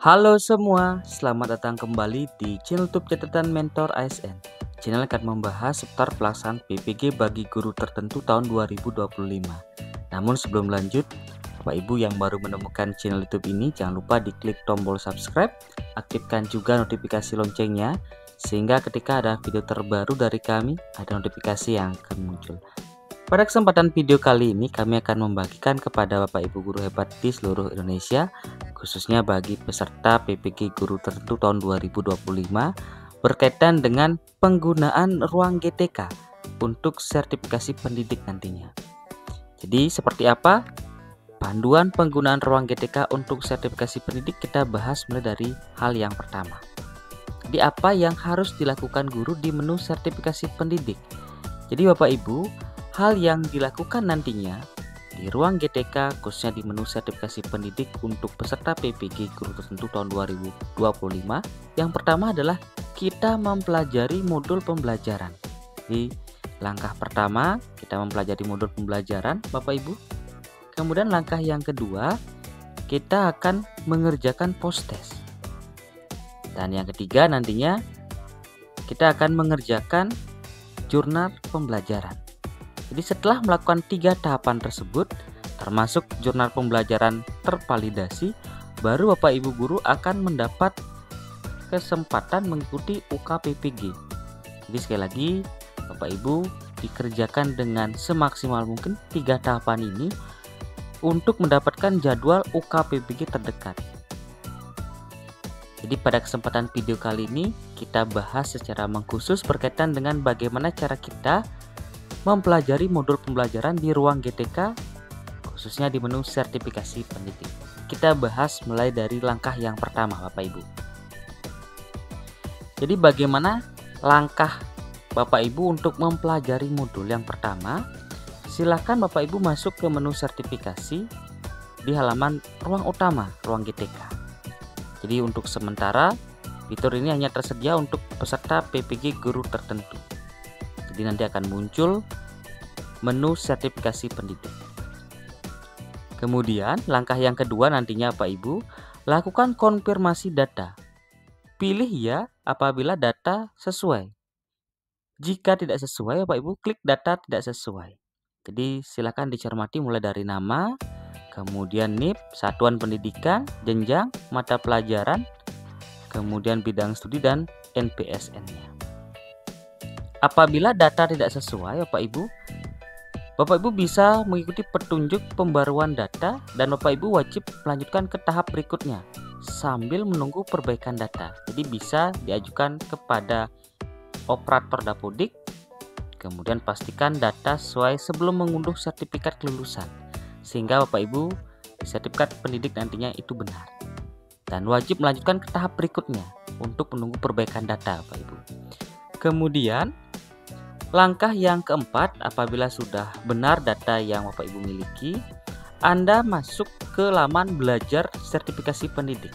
Halo semua, selamat datang kembali di channel YouTube Catatan Mentor ASN. Channel akan membahas seputar pelaksanaan PPG bagi guru tertentu tahun 2025. Namun sebelum lanjut, Bapak Ibu yang baru menemukan channel YouTube ini, jangan lupa diklik tombol subscribe, aktifkan juga notifikasi loncengnya, sehingga ketika ada video terbaru dari kami, ada notifikasi yang akan muncul. Pada kesempatan video kali ini, kami akan membagikan kepada Bapak Ibu guru hebat di seluruh Indonesia, khususnya bagi peserta PPG guru tertentu tahun 2025, berkaitan dengan penggunaan ruang GTK untuk sertifikasi pendidik nantinya. Jadi seperti apa panduan penggunaan ruang GTK untuk sertifikasi pendidik? Kita bahas mulai dari hal yang pertama. Jadi apa yang harus dilakukan guru di menu sertifikasi pendidik? Jadi Bapak Ibu, hal yang dilakukan nantinya di ruang GTK khususnya di menu sertifikasi pendidik untuk peserta PPG guru tertentu tahun 2025, yang pertama adalah kita mempelajari modul pembelajaran. Di langkah pertama kita mempelajari modul pembelajaran Bapak Ibu. Kemudian langkah yang kedua kita akan mengerjakan post test. Dan yang ketiga nantinya kita akan mengerjakan jurnal pembelajaran. Jadi setelah melakukan 3 tahapan tersebut, termasuk jurnal pembelajaran tervalidasi, baru Bapak Ibu guru akan mendapat kesempatan mengikuti UKPPG. Jadi sekali lagi Bapak Ibu dikerjakan dengan semaksimal mungkin 3 tahapan ini untuk mendapatkan jadwal UKPPG terdekat. Jadi pada kesempatan video kali ini kita bahas secara mengkhusus berkaitan dengan bagaimana cara kita mempelajari modul pembelajaran di ruang GTK khususnya di menu sertifikasi pendidik. Kita bahas mulai dari langkah yang pertama Bapak Ibu. Jadi bagaimana langkah Bapak Ibu untuk mempelajari modul? Yang pertama, silakan Bapak Ibu masuk ke menu sertifikasi di halaman ruang utama ruang GTK. Jadi untuk sementara fitur ini hanya tersedia untuk peserta PPG guru tertentu. Jadi nanti akan muncul menu sertifikasi pendidik. Kemudian langkah yang kedua nantinya Bapak Ibu, lakukan konfirmasi data. Pilih ya apabila data sesuai. Jika tidak sesuai Bapak Ibu klik data tidak sesuai. Jadi silakan dicermati mulai dari nama, kemudian NIP, satuan pendidikan, jenjang, mata pelajaran, kemudian bidang studi dan NPSN-nya. Apabila data tidak sesuai Bapak Ibu bisa mengikuti petunjuk pembaruan data dan Bapak Ibu wajib melanjutkan ke tahap berikutnya sambil menunggu perbaikan data. Jadi bisa diajukan kepada operator Dapodik, kemudian pastikan data sesuai sebelum mengunduh sertifikat kelulusan sehingga Bapak Ibu sertifikat pendidik nantinya itu benar. Dan wajib melanjutkan ke tahap berikutnya untuk menunggu perbaikan data Bapak Ibu. Kemudian langkah yang keempat, apabila sudah benar data yang Bapak Ibu miliki, Anda masuk ke laman belajar sertifikasi pendidik.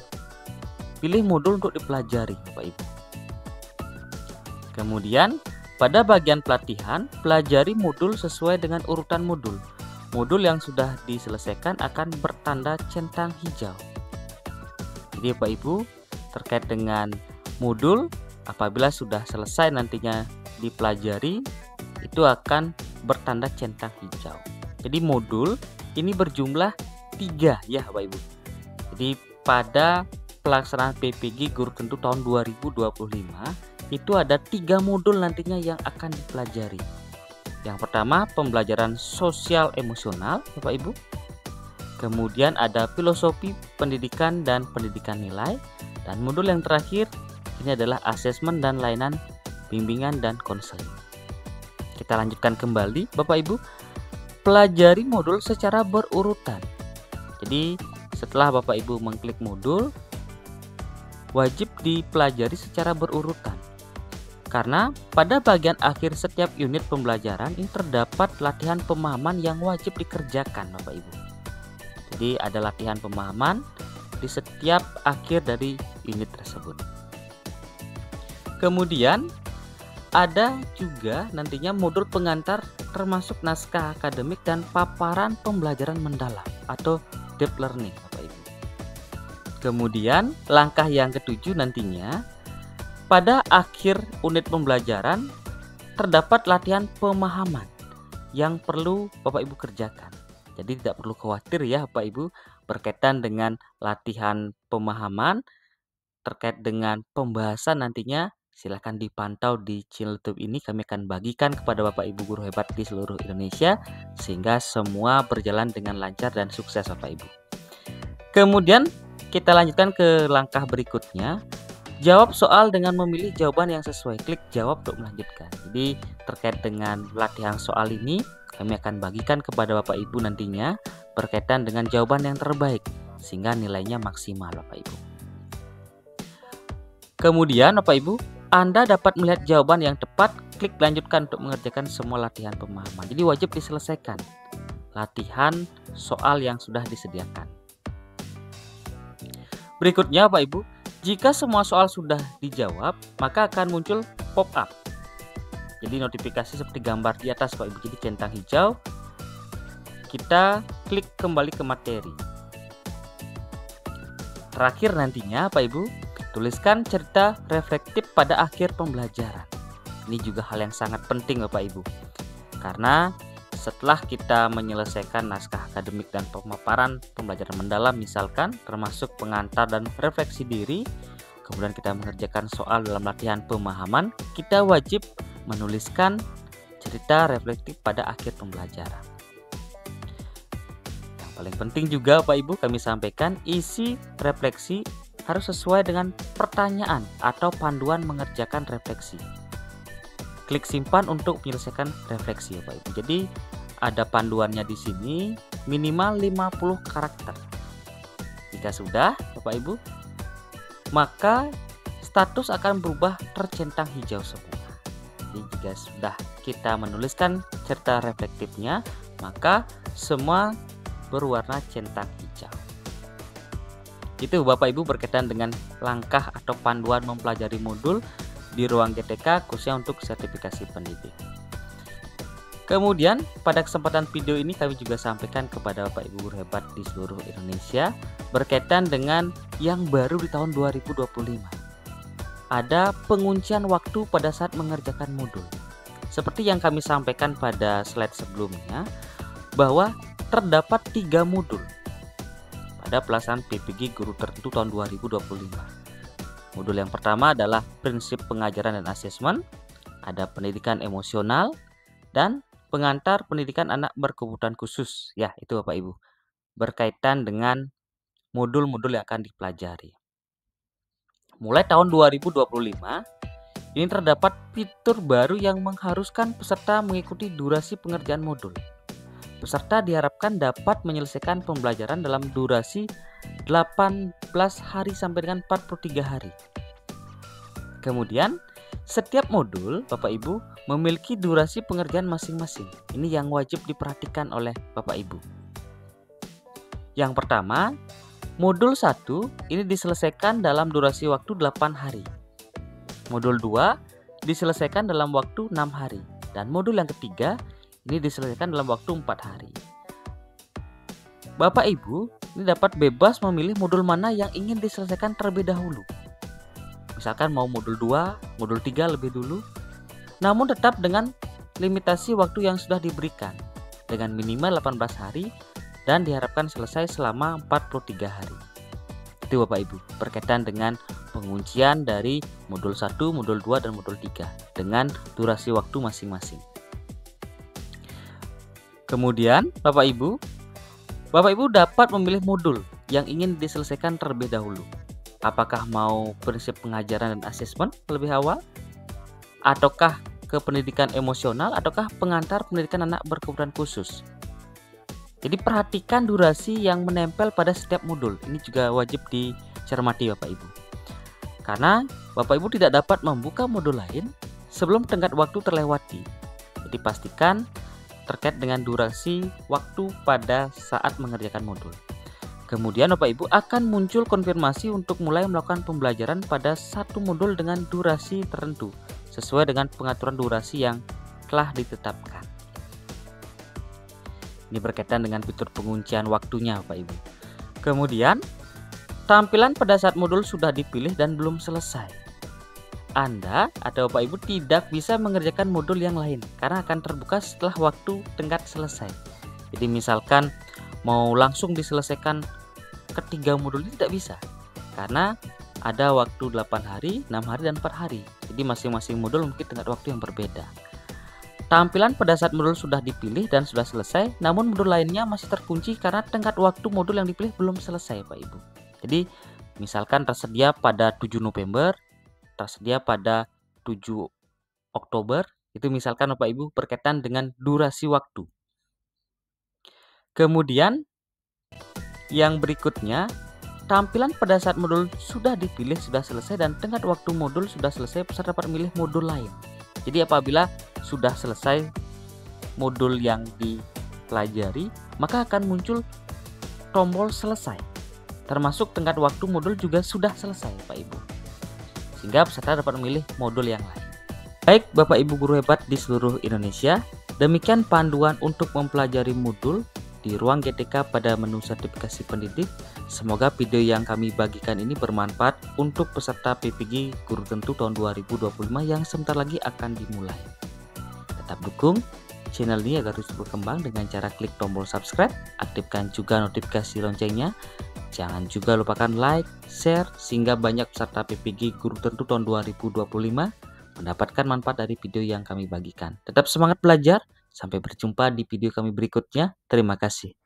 Pilih modul untuk dipelajari Bapak Ibu. Kemudian pada bagian pelatihan, pelajari modul sesuai dengan urutan modul. Modul yang sudah diselesaikan akan bertanda centang hijau. Jadi Bapak Ibu terkait dengan modul, apabila sudah selesai nantinya dipelajari, itu akan bertanda centang hijau. Jadi modul ini berjumlah 3 ya Bapak Ibu. Jadi pada pelaksanaan PPG guru tertentu tahun 2025 itu ada 3 modul nantinya yang akan dipelajari. Yang pertama pembelajaran sosial emosional Bapak Ibu. Kemudian ada filosofi pendidikan dan pendidikan nilai. Dan modul yang terakhir ini adalah asesmen dan layanan bimbingan dan konseling. Kita lanjutkan kembali Bapak Ibu. Pelajari modul secara berurutan. Jadi setelah Bapak Ibu mengklik modul, wajib dipelajari secara berurutan. Karena pada bagian akhir setiap unit pembelajaran ini terdapat latihan pemahaman yang wajib dikerjakan Bapak Ibu. Jadi ada latihan pemahaman di setiap akhir dari unit tersebut. Kemudian ada juga nantinya modul pengantar termasuk naskah akademik dan paparan pembelajaran mendalam atau deep learning Bapak Ibu. Kemudian langkah yang ketujuh nantinya, pada akhir unit pembelajaran terdapat latihan pemahaman yang perlu Bapak Ibu kerjakan. Jadi tidak perlu khawatir ya Bapak Ibu berkaitan dengan latihan pemahaman terkait dengan pembahasan nantinya. Silahkan dipantau di channel YouTube ini, kami akan bagikan kepada Bapak Ibu guru hebat di seluruh Indonesia sehingga semua berjalan dengan lancar dan sukses Bapak Ibu. Kemudian kita lanjutkan ke langkah berikutnya. Jawab soal dengan memilih jawaban yang sesuai. Klik jawab untuk melanjutkan. Jadi terkait dengan latihan soal ini kami akan bagikan kepada Bapak Ibu nantinya berkaitan dengan jawaban yang terbaik sehingga nilainya maksimal Bapak Ibu. Kemudian Bapak Ibu, Anda dapat melihat jawaban yang tepat, klik lanjutkan untuk mengerjakan semua latihan pemahaman. Jadi wajib diselesaikan latihan soal yang sudah disediakan. Berikutnya Bapak Ibu, jika semua soal sudah dijawab, maka akan muncul pop-up. Jadi notifikasi seperti gambar di atas Bapak Ibu, jadi centang hijau. Kita klik kembali ke materi. Terakhir nantinya Bapak Ibu, tuliskan cerita reflektif pada akhir pembelajaran. Ini juga hal yang sangat penting Bapak Ibu. Karena setelah kita menyelesaikan naskah akademik dan pemaparan pembelajaran mendalam misalkan termasuk pengantar dan refleksi diri, kemudian kita mengerjakan soal dalam latihan pemahaman, kita wajib menuliskan cerita reflektif pada akhir pembelajaran. Yang paling penting juga Bapak Ibu kami sampaikan, isi refleksi harus sesuai dengan pertanyaan atau panduan mengerjakan refleksi. Klik simpan untuk menyelesaikan refleksi Bapak Ibu. Jadi ada panduannya di sini minimal 50 karakter. Jika sudah Bapak Ibu, maka status akan berubah tercentang hijau semua. Jadi jika sudah kita menuliskan cerita reflektifnya, maka semua berwarna centang hijau. Itu Bapak Ibu berkaitan dengan langkah atau panduan mempelajari modul di ruang GTK khususnya untuk sertifikasi pendidik. Kemudian pada kesempatan video ini kami juga sampaikan kepada Bapak Ibu guru hebat di seluruh Indonesia berkaitan dengan yang baru di tahun 2025. Ada penguncian waktu pada saat mengerjakan modul. Seperti yang kami sampaikan pada slide sebelumnya, bahwa terdapat 3 modul pada pelaksanaan PPG guru tertentu tahun 2025. Modul yang pertama adalah prinsip pengajaran dan asesmen, ada pendidikan emosional, dan pengantar pendidikan anak berkebutuhan khusus. Ya, itu Bapak Ibu. Berkaitan dengan modul-modul yang akan dipelajari. Mulai tahun 2025, ini terdapat fitur baru yang mengharuskan peserta mengikuti durasi pengerjaan modul. Peserta diharapkan dapat menyelesaikan pembelajaran dalam durasi 18 hari sampai dengan 43 hari. Kemudian, setiap modul Bapak Ibu memiliki durasi pengerjaan masing-masing. Ini yang wajib diperhatikan oleh Bapak Ibu. Yang pertama, modul 1 ini diselesaikan dalam durasi waktu 8 hari. Modul 2 diselesaikan dalam waktu 6 hari. Dan modul yang ketiga ini diselesaikan dalam waktu 4 hari. Bapak Ibu ini dapat bebas memilih modul mana yang ingin diselesaikan terlebih dahulu. Misalkan mau modul 2, modul 3 lebih dulu. Namun tetap dengan limitasi waktu yang sudah diberikan dengan minimal 18 hari dan diharapkan selesai selama 43 hari. Itu Bapak Ibu berkaitan dengan penguncian dari modul 1, modul 2, dan modul 3 dengan durasi waktu masing-masing. Kemudian Bapak Ibu dapat memilih modul yang ingin diselesaikan terlebih dahulu. Apakah mau prinsip pengajaran dan asesmen lebih awal? Ataukah ke pendidikan emosional? Ataukah pengantar pendidikan anak berkebutuhan khusus? Jadi perhatikan durasi yang menempel pada setiap modul. Ini juga wajib dicermati Bapak Ibu. Karena Bapak Ibu tidak dapat membuka modul lain sebelum tenggat waktu terlewati. Jadi pastikan terkait dengan durasi waktu pada saat mengerjakan modul. Kemudian Bapak Ibu akan muncul konfirmasi untuk mulai melakukan pembelajaran pada satu modul dengan durasi tertentu sesuai dengan pengaturan durasi yang telah ditetapkan. Ini berkaitan dengan fitur penguncian waktunya Bapak Ibu. Kemudian Tampilan pada saat modul sudah dipilih dan belum selesai. Anda atau Bapak Ibu tidak bisa mengerjakan modul yang lain karena akan terbuka setelah waktu tenggat selesai. Jadi misalkan mau langsung diselesaikan ketiga modul ini tidak bisa karena ada waktu 8 hari, 6 hari, dan 4 hari. Jadi masing-masing modul mungkin tenggat waktu yang berbeda. Tampilan pada saat modul sudah dipilih dan sudah selesai, namun modul lainnya masih terkunci karena tenggat waktu modul yang dipilih belum selesai, Pak Ibu. Jadi misalkan tersedia pada 7 November, tersedia pada 7 Oktober, itu misalkan Bapak Ibu berkaitan dengan durasi waktu. Kemudian yang berikutnya, tampilan pada saat modul sudah dipilih sudah selesai dan tenggat waktu modul sudah selesai, peserta dapat memilih modul lain. Jadi apabila sudah selesai modul yang dipelajari, maka akan muncul tombol selesai. Termasuk tenggat waktu modul juga sudah selesai, Pak Ibu. Sehingga peserta dapat memilih modul yang lain. Baik Bapak Ibu guru hebat di seluruh Indonesia, demikian panduan untuk mempelajari modul di ruang GTK pada menu sertifikasi pendidik. Semoga video yang kami bagikan ini bermanfaat untuk peserta PPG Guru Tentu tahun 2025 yang sebentar lagi akan dimulai. Tetap dukung channel ini agar terus berkembang dengan cara klik tombol subscribe, aktifkan juga notifikasi loncengnya. Jangan juga lupakan like, share, sehingga banyak peserta PPG Guru Tentu tahun 2025 mendapatkan manfaat dari video yang kami bagikan. Tetap semangat belajar, sampai berjumpa di video kami berikutnya. Terima kasih.